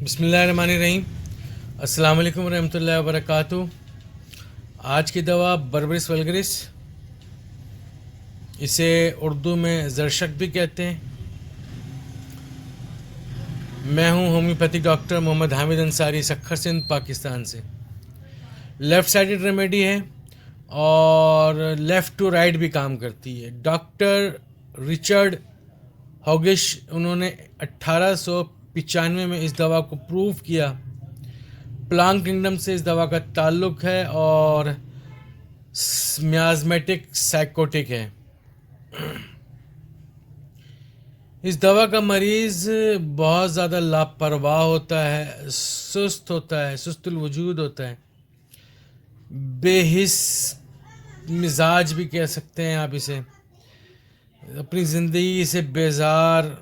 बिस्मिल्लाहिर्रहमानिर्रहीम। अस्सलाम वालेकुम रहमतुल्लाहि व बरकातुहू। आज की दवा बर्बरिस वल्गरिस, इसे उर्दू में ज़रशक भी कहते हैं। मैं हूं होम्योपैथिक डॉक्टर मोहम्मद हामिद अंसारी, सक्खर सिंध, पाकिस्तान से। लेफ़्ट साइडेड रेमेडी है और लेफ़्ट टू राइट भी काम करती है। डॉक्टर रिचर्ड हॉगिश, उन्होंने 1895 में इस दवा को प्रूव किया। प्लांग किंगडम से इस दवा का ताल्लुक़ है और मियाज़मेटिक साइकोटिक है। इस दवा का मरीज़ बहुत ज़्यादा लापरवाह होता है, सुस्त होता है, सुस्तुल वजूद होता है, बेहिस मिजाज भी कह सकते हैं आप इसे, अपनी ज़िंदगी से बेजार,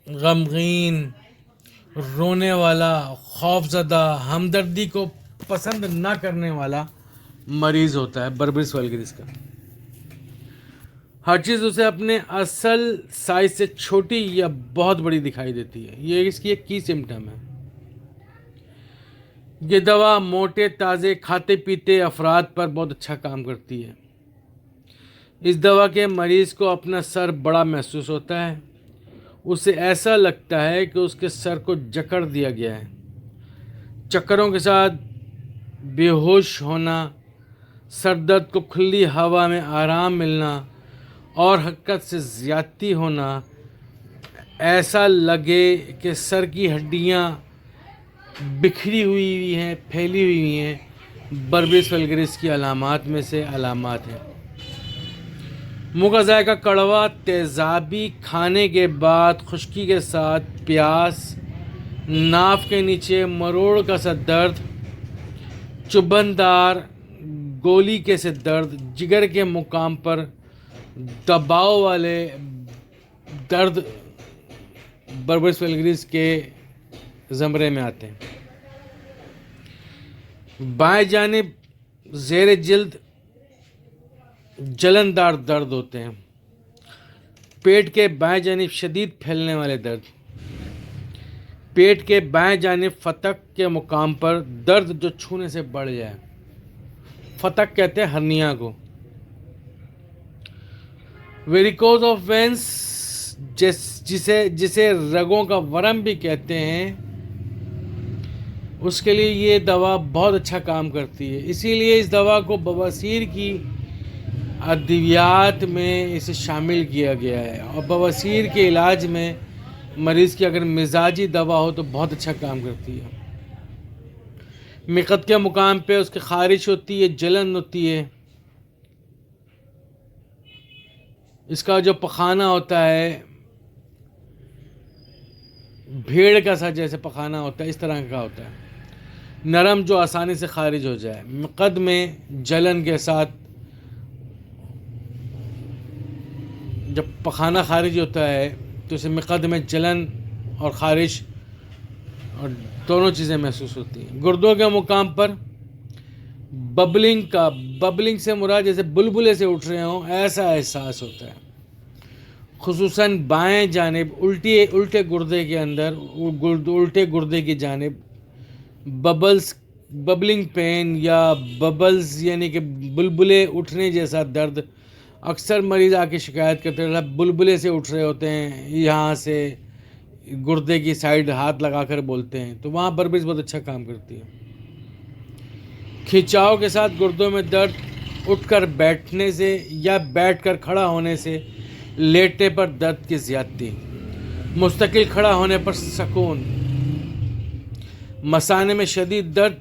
गमगीन, रोने वाला, खौफज़दा, हमदर्दी को पसंद ना करने वाला मरीज़ होता है बर्बरिस वल्गरिस का। हर चीज़ उसे अपने असल साइज से छोटी या बहुत बड़ी दिखाई देती है। ये इसकी एक की सिम्टम है। ये दवा मोटे ताज़े खाते पीते अफराद पर बहुत अच्छा काम करती है। इस दवा के मरीज़ को अपना सर बड़ा महसूस होता है। उसे ऐसा लगता है कि उसके सर को जकड़ दिया गया है। चक्करों के साथ बेहोश होना, सर दर्द को खुली हवा में आराम मिलना और हरकत से ज़्यादती होना, ऐसा लगे कि सर की हड्डियाँ बिखरी हुई हैं, फैली हुई हैं, बर्बरिस वल्गरिस की अलामात में से अलामात हैं। मुँह का जायका कड़वा, तेज़ाबी, खाने के बाद खुश्की के साथ प्यास, नाक के नीचे मरोड़ का सा दर्द, चुभनदार गोली के से दर्द, जिगर के मुकाम पर दबाव वाले दर्द बर्बरिस वल्गरिस के ज़मरे में आते हैं। बाएं जानिब ज़ेर जिल्द जलनदार दर्द होते हैं। पेट के बाएं जानिब शदीद फैलने वाले दर्द, पेट के बाएं जानिब फतक के मुकाम पर दर्द जो छूने से बढ़ जाए, फतक कहते हैं हर्निया को। वेरिकोज ऑफ वेंस, जिसे रगों का वरम भी कहते हैं, उसके लिए ये दवा बहुत अच्छा काम करती है। इसीलिए इस दवा को बवासीर की अद्वियात में इसे शामिल किया गया है और बवासीर के इलाज में मरीज़ की अगर मिजाजी दवा हो तो बहुत अच्छा काम करती है। मिक़त के मुकाम पे उसकी ख़ारिश होती है, जलन होती है। इसका जो पखाना होता है भेड़ का सा जैसे पखाना होता है, इस तरह का होता है, नरम, जो आसानी से ख़ारिज हो जाए। मिक़त में जलन के साथ जब पखाना ख़ारिज होता है तो इसे मिक़त में जलन और ख़ारिश और दोनों चीज़ें महसूस होती हैं। गुर्दों के मुकाम पर बबलिंग से मुराद जैसे बुलबुले से उठ रहे हों, ऐसा एहसास होता है। खुसूसन बाएं जानिब उल्टे गुर्दे के अंदर, उल्टे गुर्दे की जानिब बबलिंग पेन या बबल्स यानी कि बुलबुले उठने जैसा दर्द। अक्सर मरीज़ आके शिकायत करते हैं बुलबुले से उठ रहे होते हैं, यहाँ से गुर्दे की साइड हाथ लगाकर बोलते हैं, तो वहाँ बर्बरिस बहुत अच्छा काम करती है। खिंचाव के साथ गुर्दों में दर्द, उठकर बैठने से या बैठकर खड़ा होने से, लेटने पर दर्द की ज़्यादती, मुस्तकिल खड़ा होने पर सुकून, मसाने में शदीद दर्द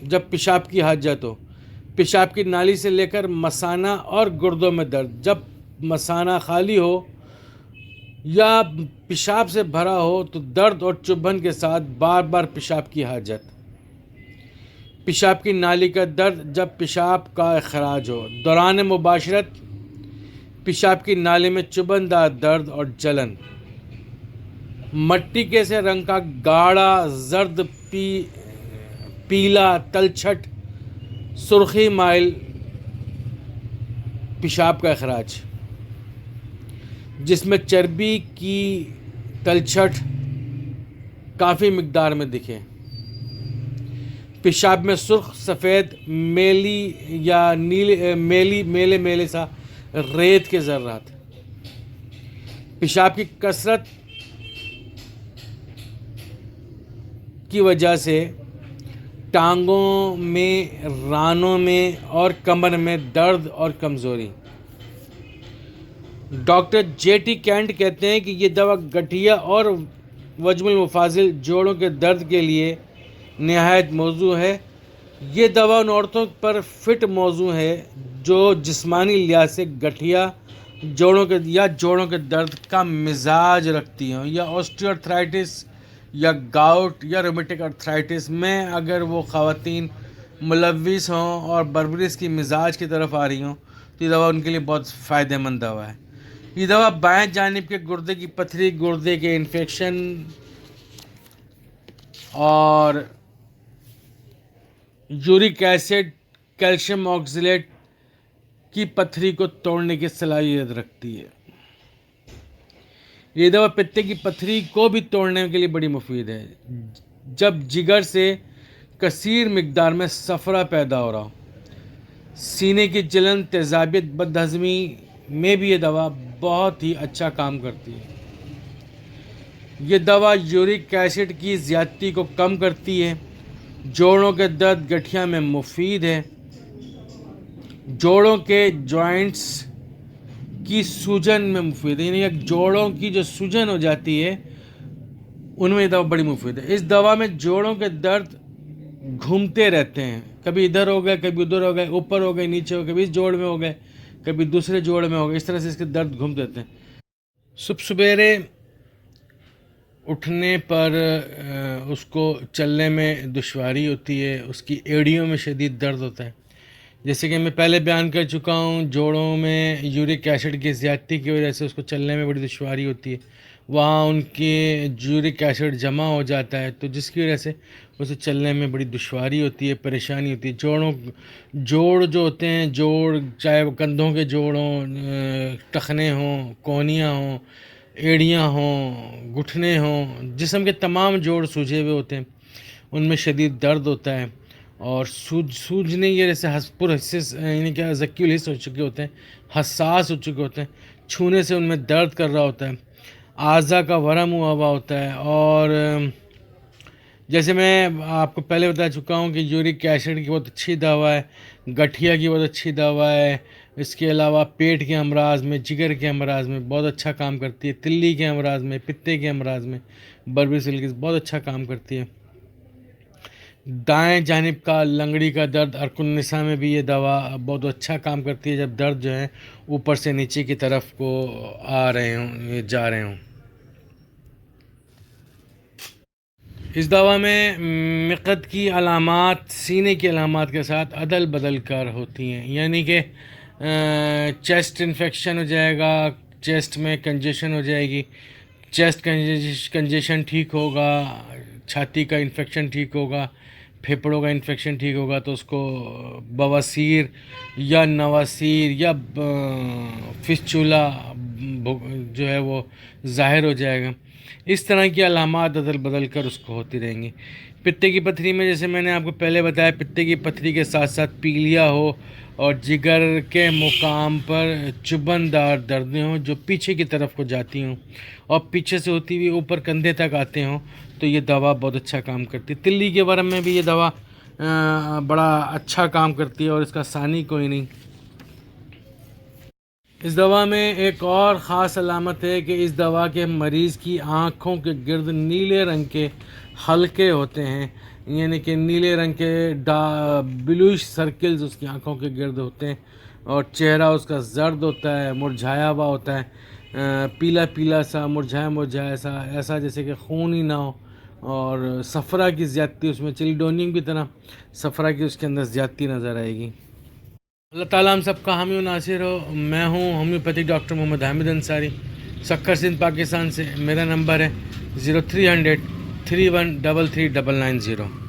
जब पेशाब की हाजत हो, पेशाब की नाली से लेकर मसाना और गुर्दों में दर्द जब मसाना खाली हो या पेशाब से भरा हो तो दर्द और चुभन के साथ बार बार पेशाब की हाजत, पेशाब की नाली का दर्द जब पेशाब का अखराज हो, दौरान मुबाशरत पेशाब की नाली में चुभनदार दर्द और जलन, मट्टी के से रंग का गाढ़ा जर्द पीला तलछट सुर्खी माइल पेशाब का अखराज, जिसमें चर्बी की तलछट काफ़ी مقدار में दिखे। पेशाब में सुर्ख सफ़ेद मेली या नीले मेले सा रेत के ज़र्रात। पेशाब की कसरत की वजह से टांगों में, रानों में और कमर में दर्द और कमज़ोरी। डॉक्टर जेटी कैंट कहते हैं कि ये दवा गठिया और वजमुल मुफासिल जोड़ों के दर्द के लिए नहायत मौजू है। ये दवा उन औरतों पर फिट मौजू है जो जिस्मानी लिहाज से गठिया जोड़ों के दर्द का मिजाज रखती हों, या ऑस्टियोआर्थराइटिस या गाउट या रोमेटिक अर्थराइटिस में अगर वो ख़वातीन मुलव्विस हों और बर्बरिस की मिजाज की तरफ आ रही हों तो ये दवा उनके लिए बहुत फ़ायदेमंद दवा है। ये दवा बाएं जानिब के गुर्दे की पथरी, गुर्दे के इन्फेक्शन और यूरिक एसिड, कैल्शियम ऑक्सलेट की पथरी को तोड़ने की सलाहियत रखती है। ये दवा पित्ते की पथरी को भी तोड़ने के लिए बड़ी मुफीद है। जब जिगर से कसीर मिकदार में सफ़रा पैदा हो रहा हो, सीने की जलन, तेज़ाबियत, बदहज़मी में भी ये दवा बहुत ही अच्छा काम करती है। ये दवा यूरिक एसिड की ज़्यादती को कम करती है। जोड़ों के दर्द, गठिया में मुफीद है। जोड़ों के जॉइंट्स की सूजन में मुफीद है, यानी जोड़ों की जो सूजन हो जाती है उनमें ये दवा बड़ी मुफीद है। इस दवा में जोड़ों के दर्द घूमते रहते हैं, कभी इधर हो गए, कभी उधर हो गए, ऊपर हो गए, नीचे हो गए, कभी इस जोड़ में हो गए, कभी दूसरे जोड़ में हो गए, इस तरह से इसके दर्द घूमते रहते हैं। सुबह सवेरे उठने पर उसको चलने में दुश्वारी होती है, उसकी एड़ियों में शदीद दर्द होता है। जैसे कि मैं पहले बयान कर चुका हूँ, जोड़ों में यूरिक एसिड की ज़्यादती की वजह से उसको चलने में बड़ी दुश्वारी होती है, वहाँ उनके यूरिक एसिड जमा हो जाता है, तो जिसकी वजह से उसे चलने में बड़ी दुश्वारी होती है, परेशानी होती है। जोड़ जो होते हैं, जोड़ चाहे वो कंधों के जोड़ हों, टखने हों, कोहनियाँ हों, एड़ियाँ हों, घुटने हों, जिस्म के तमाम जोड़ सूजे हुए होते हैं, उनमें शदीद दर्द होता है और सूजने की वजह से पुरहसिस यानी क्या ज़क्यूल हिस्स हो चुके होते हैं, हसास हो चुके होते हैं, छूने से उनमें दर्द कर रहा होता है, आज़ा का वरम हुआ होता है। और जैसे मैं आपको पहले बता चुका हूँ कि यूरिक एसिड की बहुत अच्छी दवा है, गठिया की बहुत अच्छी दवा है, इसके अलावा पेट के अमराज में, जिगर के अमराज में बहुत अच्छा काम करती है, तिल्ली के अमराज में, पित्ते के अमराज में बर्बिसिलिस बहुत अच्छा काम करती है। दाएं जानिब का लंगड़ी का दर्द, अरकुन्निसा में भी ये दवा बहुत अच्छा काम करती है, जब दर्द जो है ऊपर से नीचे की तरफ को आ रहे हों, जा रहे हों। इस दवा में मिक़द की अलामात सीने की अलामात के साथ अदल बदल कर होती हैं, यानी कि चेस्ट इन्फेक्शन हो जाएगा, चेस्ट में कंजेशन हो जाएगी, चेस्ट कंजेशन ठीक होगा, छाती का इन्फेक्शन ठीक होगा, फेफड़ों का इन्फेक्शन ठीक होगा, तो उसको बवासीर या नवासीर या फिस्चुला जो है वो ज़ाहिर हो जाएगा। इस तरह की अलामात अदल बदल कर उसको होती रहेंगी। पित्ते की पथरी में जैसे मैंने आपको पहले बताया, पित्ते की पथरी के साथ साथ पीलिया हो और जिगर के मुकाम पर चुभनदार दर्दें हों जो पीछे की तरफ को जाती हों और पीछे से होती हुई ऊपर कंधे तक आते हों, तो ये दवा बहुत अच्छा काम करती है। तिल्ली के वरम में भी ये दवा बड़ा अच्छा काम करती है और इसका सानी कोई नहीं। इस दवा में एक और ख़ास अलामत है कि इस दवा के मरीज़ की आँखों के गिर्द नीले रंग के हल्के होते हैं, यानी कि नीले रंग के ब्लूइश सर्कल्स उसकी आँखों के गिर्द होते हैं और चेहरा उसका जर्द होता है, मुरझाया हुआ होता है, पीला पीला सा, मुरझाया सा, ऐसा जैसे कि खून ही ना हो, और सफ़रा की ज़्यादती उसमें, चिल्डोनियम की तरह सफ़रा की उसके अंदर ज़्यादती नज़र आएगी। अल्लाह ताला हम सबका हामी नासिर हो। मैं हूँ होम्योपैथिक डॉक्टर मोहम्मद हामिद अंसारी, सक्कर सिंध पाकिस्तान से। मेरा नंबर है 0300 3133 990।